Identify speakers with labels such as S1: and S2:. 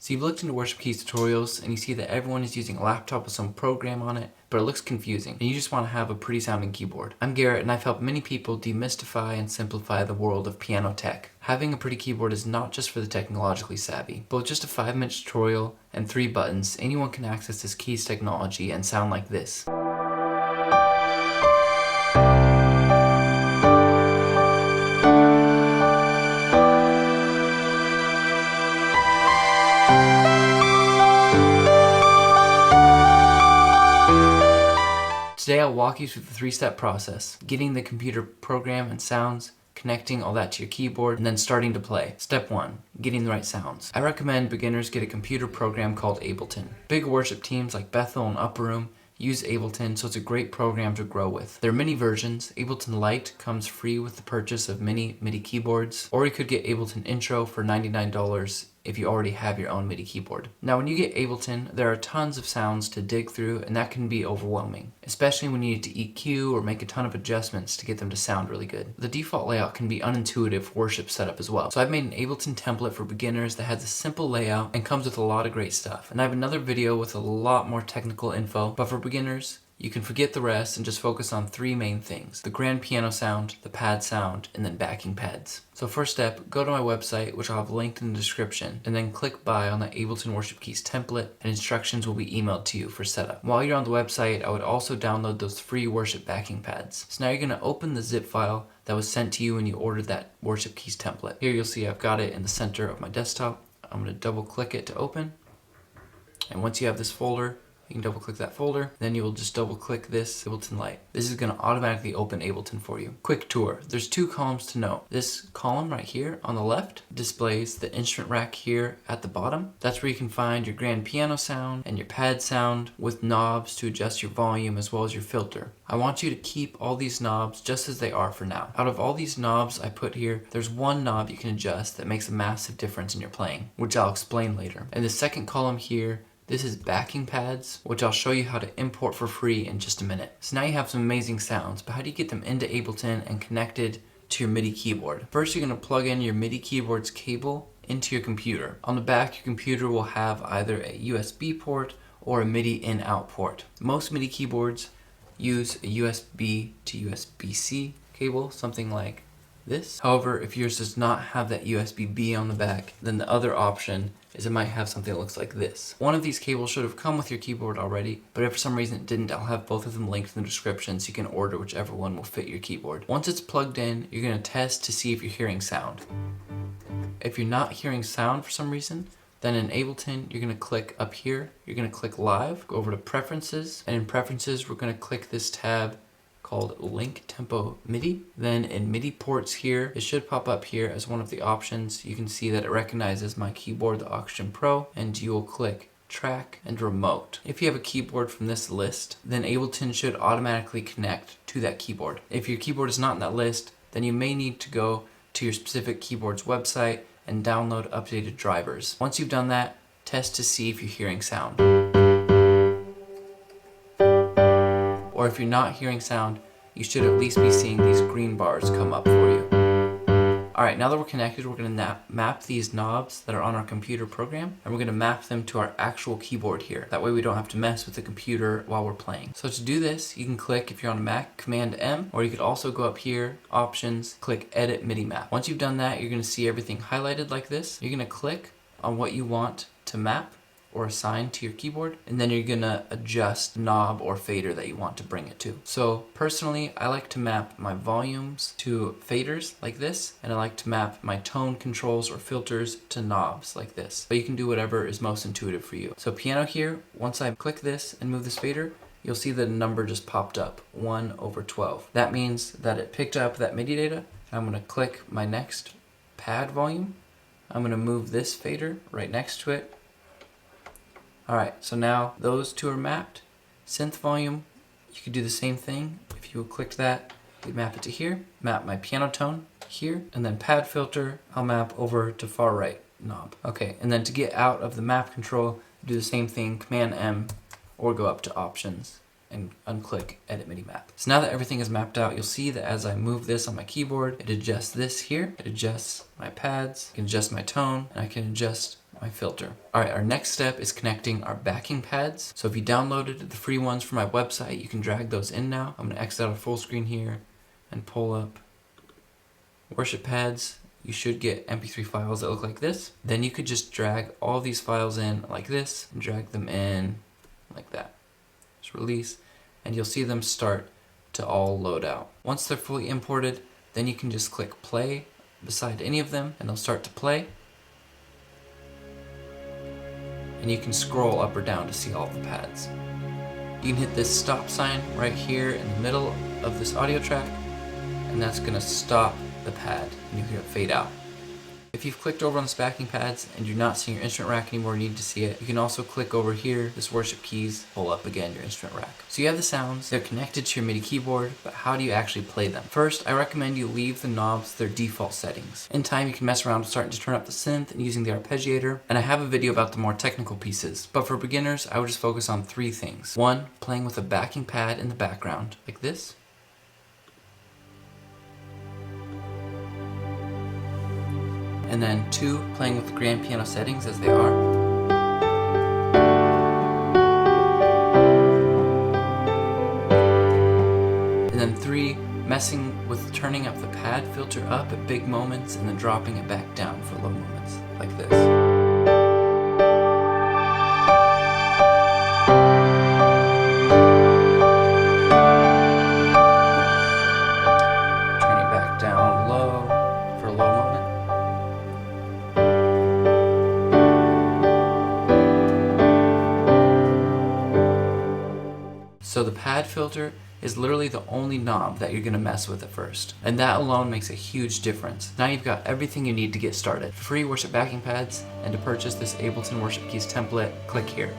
S1: So you've looked into Worship Keys tutorials and you see that everyone is using a laptop with some program on it, but it looks confusing and you just want to have a pretty sounding keyboard. I'm Garrett and I've helped many people demystify and simplify the world of piano tech. Having a pretty keyboard is not just for the technologically savvy, but with just a 5-minute tutorial and 3 buttons, anyone can access this keys technology and sound like this. Today I'll walk you through the 3-step process: getting the computer program and sounds, connecting all that to your keyboard, and then starting to play. Step 1, getting the right sounds. I recommend beginners get a computer program called Ableton. Big worship teams like Bethel and Upper Room use Ableton, so it's a great program to grow with. There are many versions. Ableton Lite comes free with the purchase of many MIDI keyboards, or you could get Ableton Intro for $99 if you already have your own MIDI keyboard. Now when you get Ableton, there are tons of sounds to dig through and that can be overwhelming, especially when you need to EQ or make a ton of adjustments to get them to sound really good. The default layout can be unintuitive for worship setup as well. So I've made an Ableton template for beginners that has a simple layout and comes with a lot of great stuff. And I have another video with a lot more technical info, but for beginners, you can forget the rest and just focus on 3 main things: the grand piano sound, the pad sound, and then backing pads. So first step, go to my website, which I'll have linked in the description, and then click buy on the Ableton Worship Keys template, and instructions will be emailed to you for setup. While you're on the website, I would also download those free worship backing pads. So now you're going to open the zip file that was sent to you when you ordered that Worship Keys template. Here you'll see I've got it in the center of my desktop. I'm going to double click it to open. And once you have this folder, you can double click that folder, then you will just double click this Ableton Lite. This is going to automatically open Ableton for you. Quick tour. There's 2 columns to note. This column right here on the left displays the instrument rack here at the bottom. That's where you can find your grand piano sound and your pad sound with knobs to adjust your volume as well as your filter. I want you to keep all these knobs just as they are for now. Out of all these knobs I put here, there's one knob you can adjust that makes a massive difference in your playing, which I'll explain later. And the second column here, this is backing pads, which I'll show you how to import for free in just a minute. So now you have some amazing sounds, but how do you get them into Ableton and connected to your MIDI keyboard? First, you're going to plug in your MIDI keyboard's cable into your computer. On the back, your computer will have either a USB port or a MIDI in-out port. Most MIDI keyboards use a USB to USB-C cable, something like this. However, if yours does not have that USB-B on the back, then the other option is it might have something that looks like this. One of these cables should have come with your keyboard already, but if for some reason it didn't, I'll have both of them linked in the description so you can order whichever one will fit your keyboard. Once it's plugged in, you're going to test to see if you're hearing sound. If you're not hearing sound for some reason, then in Ableton, you're going to click up here, you're going to click Live, go over to Preferences, and in Preferences, we're going to click this tab called Link Tempo MIDI. Then in MIDI ports here, it should pop up here as one of the options. You can see that it recognizes my keyboard, the Oxygen Pro, and you will click Track and Remote. If you have a keyboard from this list, then Ableton should automatically connect to that keyboard. If your keyboard is not in that list, then you may need to go to your specific keyboard's website and download updated drivers. Once you've done that, test to see if you're hearing sound. Or if you're not hearing sound, you should at least be seeing these green bars come up for you. Alright, now that we're connected, we're going to map these knobs that are on our computer program, and we're going to map them to our actual keyboard here. That way we don't have to mess with the computer while we're playing. So to do this, you can click, if you're on a Mac, Command M, or you could also go up here, Options, click Edit MIDI Map. Once you've done that, you're going to see everything highlighted like this. You're going to click on what you want to map or assign to your keyboard, and then you're gonna adjust the knob or fader that you want to bring it to. So personally, I like to map my volumes to faders like this, and I like to map my tone controls or filters to knobs like this. But you can do whatever is most intuitive for you. So piano here, once I click this and move this fader, you'll see that a number just popped up, 1/12. That means that it picked up that MIDI data, and I'm gonna click my next pad volume. I'm gonna move this fader right next to it. Alright, so now those 2 are mapped. Synth volume, you could do the same thing. If you clicked that, you'd map it to here. Map my piano tone here. And then pad filter, I'll map over to far right knob. Okay, and then to get out of the map control, do the same thing, Command M, or go up to Options and unclick Edit MIDI Map. So now that everything is mapped out, you'll see that as I move this on my keyboard, it adjusts this here. It adjusts my pads, I can adjust my tone, and I can adjust my filter. Alright, our next step is connecting our backing pads. So if you downloaded the free ones from my website, you can drag those in now. I'm going to exit out of full screen here and pull up worship pads. You should get MP3 files that look like this. Then you could just drag all these files in like this and drag them in like that. Just release, and you'll see them start to all load out. Once they're fully imported, then you can just click play beside any of them and they'll start to play. And you can scroll up or down to see all the pads. You can hit this stop sign right here in the middle of this audio track, and that's going to stop the pad, and you hear it fade out. If you've clicked over on this backing pads and you're not seeing your instrument rack anymore, you need to see it, you can also click over here, this worship keys, pull up again your instrument rack. So you have the sounds, they're connected to your MIDI keyboard, but how do you actually play them? First, I recommend you leave the knobs their default settings. In time, you can mess around with starting to turn up the synth and using the arpeggiator, and I have a video about the more technical pieces. But for beginners, I would just focus on 3 things. 1, playing with a backing pad in the background, like this. And then 2, playing with the grand piano settings as they are. And then 3, messing with turning up the pad filter up at big moments and then dropping it back down for low moments, like this. Turn it back down low for a low moment. So the pad filter is literally the only knob that you're going to mess with at first. And that alone makes a huge difference. Now you've got everything you need to get started. For free worship backing pads and to purchase this Ableton Worship Keys template, click here.